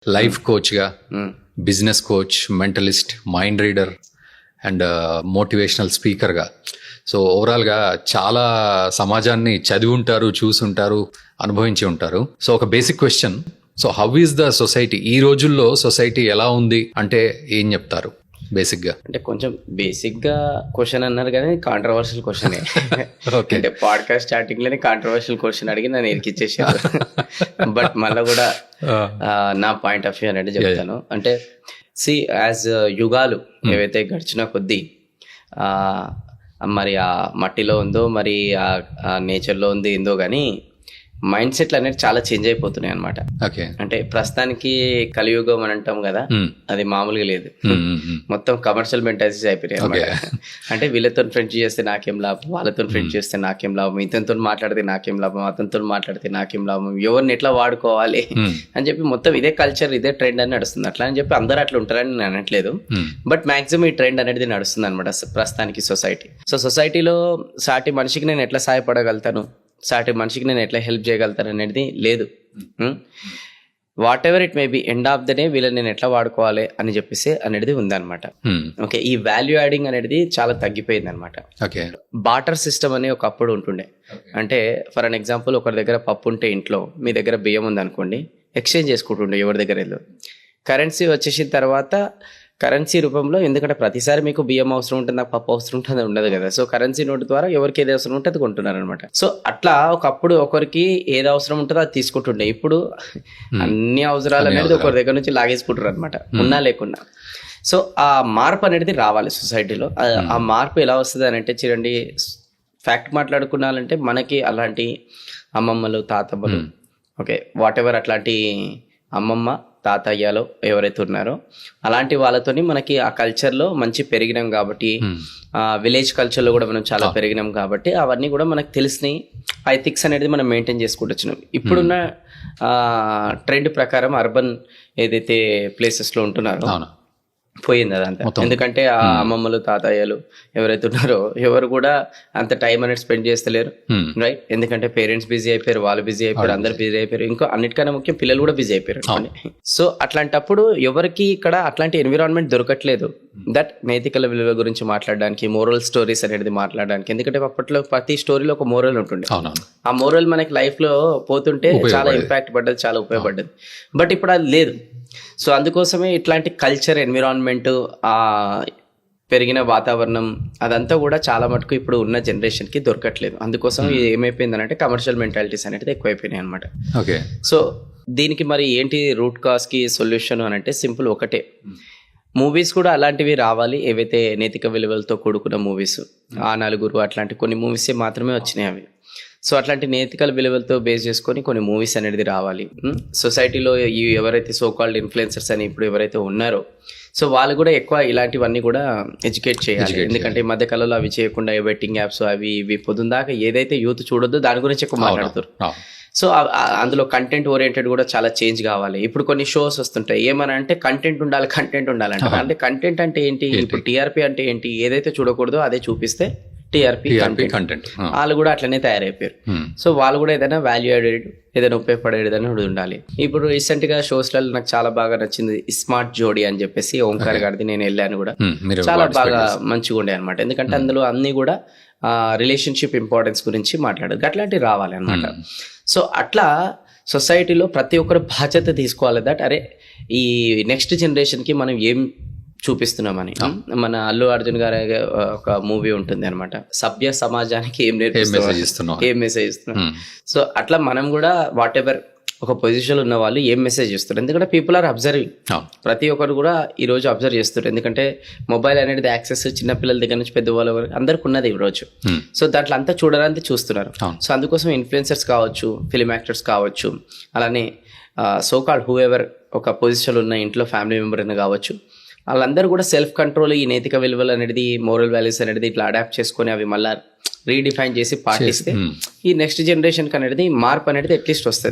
Life కోచ్గా, business coach, mentalist, mind reader and motivational స్పీకర్గా. So ఓవరాల్గా చాలా సమాజాన్ని చదివి ఉంటారు, చూసుంటారు, అనుభవించి ఉంటారు. సో ఒక basic question, so how is the society? ఈ రోజుల్లో సొసైటీ ఎలా ఉంది అంటే ఏం చెప్తారు బేసిక్గా? అంటే కొంచెం బేసిక్గా క్వశ్చన్ అన్నారు కానీ కాంట్రవర్షియల్ క్వశ్చన్. అంటే పాడ్కాస్ట్ స్టార్టింగ్ లోనే కాంట్రవర్షియల్ క్వశ్చన్ అడిగి నన్ను ఇరికిచ్చేసాను. బట్ మళ్ళీ కూడా నా పాయింట్ ఆఫ్ వ్యూ అనేది చెప్తాను. అంటే సి యాజ్ యుగాలు ఏవైతే గడిచిన కొద్దీ మరి ఆ మట్టిలో ఉందో మరి ఆ నేచర్లో ఉంది ఏందో కానీ మైండ్ సెట్లు అనేది చాలా చేంజ్ అయిపోతున్నాయి అనమాట. అంటే ప్రస్తుతానికి కలియుగం అని అంటాం కదా, అది మామూలుగా లేదు. మొత్తం కమర్షియల్ మెంటాలిటీస్ అయిపోయినాయి అనమాట. అంటే వీళ్ళతో ఫ్రెండ్స్ చేస్తే నాకేం లాభం, వాళ్ళతో ఫ్రెండ్స్ చేస్తే నాకేం లాభం, ఇతనితో మాట్లాడితే నాకేం లాభం, అతనితో మాట్లాడితే నాకేం లాభం, ఎవరిని ఎట్లా వాడుకోవాలి అని చెప్పి మొత్తం ఇదే కల్చర్, ఇదే ట్రెండ్ అని నడుస్తుంది. అట్లా అని చెప్పి అందరూ అట్లా ఉంటారని నేను అనట్లేదు, బట్ మాక్సిమం ఈ ట్రెండ్ అనేది నడుస్తుంది అనమాట ప్రస్తుతానికి సొసైటీ. సో సొసైటీలో సాటి మనిషికి నేను ఎట్లా సహాయపడగలుగుతాను, సాటి మనిషికి నేను ఎట్లా హెల్ప్ చేయగలుగుతాను అనేది లేదు. What ever it may be, end of the day వీళ్ళని నేను ఎట్లా వాడుకోవాలి అని చెప్పేసి అనేది ఉందన్నమాట. ఓకే, ఈ వాల్యూ యాడింగ్ అనేది చాలా తగ్గిపోయింది అనమాట. బాటర్ సిస్టమ్ అనే ఒకప్పుడు ఉంటుండే. అంటే ఫర్ అన్ ఎగ్జాంపుల్, ఒకరి దగ్గర పప్పు ఉంటే ఇంట్లో, మీ దగ్గర బియ్యం ఉంది అనుకోండి, ఎక్స్చేంజ్ చేసుకుంటుండే ఎవరి దగ్గర వెళ్ళు. కరెన్సీ వచ్చేసిన తర్వాత కరెన్సీ రూపంలో, ఎందుకంటే ప్రతిసారి మీకు బియ్యం అవసరం ఉంటుంది, నాకు పప్పు అవసరం ఉంటుంది ఉండదు కదా. సో కరెన్సీ నోట్ ద్వారా ఎవరికి ఏది అవసరం ఉంటుంది కొంటున్నారు అనమాట. సో అట్లా ఒకప్పుడు ఒకరికి ఏది అవసరం ఉంటుందో అది తీసుకుంటుండే. ఇప్పుడు అన్ని అవసరాలు అనేది ఒకరి దగ్గర నుంచి లాగేసుకుంటారు అనమాట, ఉన్నా లేకున్నా. సో ఆ మార్పు అనేది రావాలి సొసైటీలో. ఆ మార్పు ఎలా వస్తుంది అని అంటే, చూడండి, ఫ్యాక్ట్ మాట్లాడుకున్నాలంటే మనకి అలాంటి అమ్మమ్మలు, తాతమ్మలు, ఓకే వాట్ ఎవర్ అట్లాంటి అమ్మమ్మ తాతయ్యలో ఎవరైతే ఉన్నారో అలాంటి వాళ్ళతోని మనకి ఆ కల్చర్లో మంచి పెరిగినాం కాబట్టి, విలేజ్ కల్చర్లో కూడా మనం చాలా పెరిగినాం కాబట్టి అవన్నీ కూడా మనకు తెలిసినాయి. ఆ ఎథిక్స్ అనేది మనం మెయింటైన్ చేసుకుంటూ వచ్చినాం. ఇప్పుడున్న ట్రెండ్ ప్రకారం అర్బన్ ఏదైతే ప్లేసెస్లో ఉంటున్నారో పోయింది అదంతా. ఎందుకంటే ఆ అమ్మమ్మలు, తాతయ్యలు ఎవరైతే ఉన్నారో ఎవరు కూడా అంత టైం అనేది స్పెండ్ చేస్తలేరు, రైట్? ఎందుకంటే పేరెంట్స్ బిజీ అయిపోయారు, వాళ్ళు బిజీ అయిపోయారు, అందరు బిజీ అయిపోయారు. ఇంకా అన్నిటికన్నా ముఖ్యం పిల్లలు కూడా బిజీ అయిపోయారు. సో అట్లాంటప్పుడు ఎవరికి ఇక్కడ అట్లాంటి ఎన్విరాన్మెంట్ దొరకట్లేదు దట్ నైతికల విలువ గురించి మాట్లాడడానికి, మోరల్ స్టోరీస్ అనేది మాట్లాడడానికి. ఎందుకంటే అప్పట్లో ప్రతి స్టోరీలో ఒక మోరల్ ఉంటుండే. ఆ మోరల్ మనకి లైఫ్ లో పోతుంటే చాలా ఇంపాక్ట్ పడ్డది, చాలా ఉపయోగపడ్డది. బట్ ఇప్పుడు అది లేదు. సో అందుకోసమే ఇట్లాంటి కల్చర్, ఎన్విరాన్మెంట్, ఆ పెరిగిన వాతావరణం అదంతా కూడా చాలా మటుకు ఇప్పుడు ఉన్న జనరేషన్కి దొరకట్లేదు. అందుకోసం ఇది ఏమైపోయిందనంటే కమర్షియల్ మెంటాలిటీస్ అనేది ఎక్కువైపోయినాయి అనమాట. సో దీనికి మరి ఏంటి రూట్ కాజ్కి సొల్యూషన్ అని అంటే సింపుల్ ఒకటే, మూవీస్ కూడా అలాంటివి రావాలి, ఏవైతే నైతిక విలువలతో కూడుకున్న మూవీస్, ఆ నలుగురు అట్లాంటి కొన్ని మూవీస్ మాత్రమే వచ్చినాయి అవి. సో అట్లాంటి నైతికల విలువలతో బేస్ చేసుకొని కొన్ని మూవీస్ అనేది రావాలి. సొసైటీలో ఈ ఎవరైతే సో కాల్డ్ ఇన్ఫ్లుయెన్సర్స్ అని ఇప్పుడు ఎవరైతే ఉన్నారో, సో వాళ్ళు కూడా ఎక్కువ ఇలాంటివన్నీ కూడా ఎడ్యుకేట్ చేయాలి. ఎందుకంటే ఈ మధ్య కాలంలో అవి చేయకుండా బెట్టింగ్ యాప్స్ అవి ఇవి పొద్దుందాకా ఏదైతే యూత్ చూడొద్దో దాని గురించి ఎక్కువ మాట్లాడుతారు. సో అందులో కంటెంట్ ఓరియంటెడ్ కూడా చాలా చేంజ్ కావాలి. ఇప్పుడు కొన్ని షోస్ వస్తుంటాయి, ఏమని అంటే కంటెంట్ ఉండాలంటే, అంటే కంటెంట్ అంటే ఏంటి, ఇప్పుడు టీఆర్పీ అంటే ఏంటి, ఏదైతే చూడకూడదో అదే చూపిస్తే టీఆర్పీ కంటెంట్. వాళ్ళు కూడా అట్లనే తయారైపోయారు. సో వాళ్ళు కూడా ఏదైనా వాల్యూ యాడెడ్, ఏదైనా ఉపయోగపడేది అని ఉండాలి. ఇప్పుడు రీసెంట్ గా షోస్లలో నాకు చాలా బాగా నచ్చింది స్మార్ట్ జోడీ అని చెప్పేసి ఓంకార్ గారిది, నేను వెళ్ళాను కూడా, చాలా బాగా మంచిగా ఉండే అనమాట. ఎందుకంటే అందులో అన్ని కూడా రిలేషన్షిప్ ఇంపార్టెన్స్ గురించి మాట్లాడదు, అట్లాంటివి రావాలి అనమాట. సో అట్లా సొసైటీలో ప్రతి ఒక్కరు బాధ్యత తీసుకోవాలి దట్ అరే ఈ నెక్స్ట్ జనరేషన్కి మనం ఏం చూపిస్తున్నామని. మన అల్లు అర్జున్ గారి ఒక మూవీ ఉంటుంది అనమాట, సభ్య సమాజానికి ఏం నేర్పిస్తున్నాం, ఏం మెసేజ్ ఇస్తున్నాం. సో అట్లా మనం కూడా వాట్ ఎవర్ ఒక పొజిషన్ ఉన్న వాళ్ళు ఏం మెసేజ్ ఇస్తారు. ఎందుకంటే పీపుల్ ఆర్ అబ్జర్వింగ్, ప్రతి ఒక్కరు కూడా ఈ రోజు అబ్జర్వ్ చేస్తారు. ఎందుకంటే మొబైల్ అనేది యాక్సెస్ చిన్నపిల్లల దగ్గర నుంచి పెద్దవాళ్ళ వరకు అందరికి ఉన్నది ఈ రోజు. సో దాంట్లో అంతా చూడడానికి చూస్తున్నారు. సో అందుకోసం ఇన్ఫ్లుయెన్సర్స్ కావచ్చు, ఫిలిం యాక్టర్స్ కావచ్చు, అలానే సో కాల్డ్ హూ ఎవర్ ఒక పొజిషన్ ఉన్న ఇంట్లో ఫ్యామిలీ మెంబర్ అయినా కావచ్చు, వాళ్ళందరూ కూడా సెల్ఫ్ కంట్రోల్, ఈ నైతిక విలువలు అనేది, మోరల్ వాల్యూస్ అనేది ఇట్లా అడాప్ట్ చేసుకొని అవి మళ్ళీ రీడిఫైన్ చేసి పాటిస్తే ఈ నెక్స్ట్ జనరేషన్ కి అనేది మార్పు అనేది అట్లీస్ట్ వస్తుంది.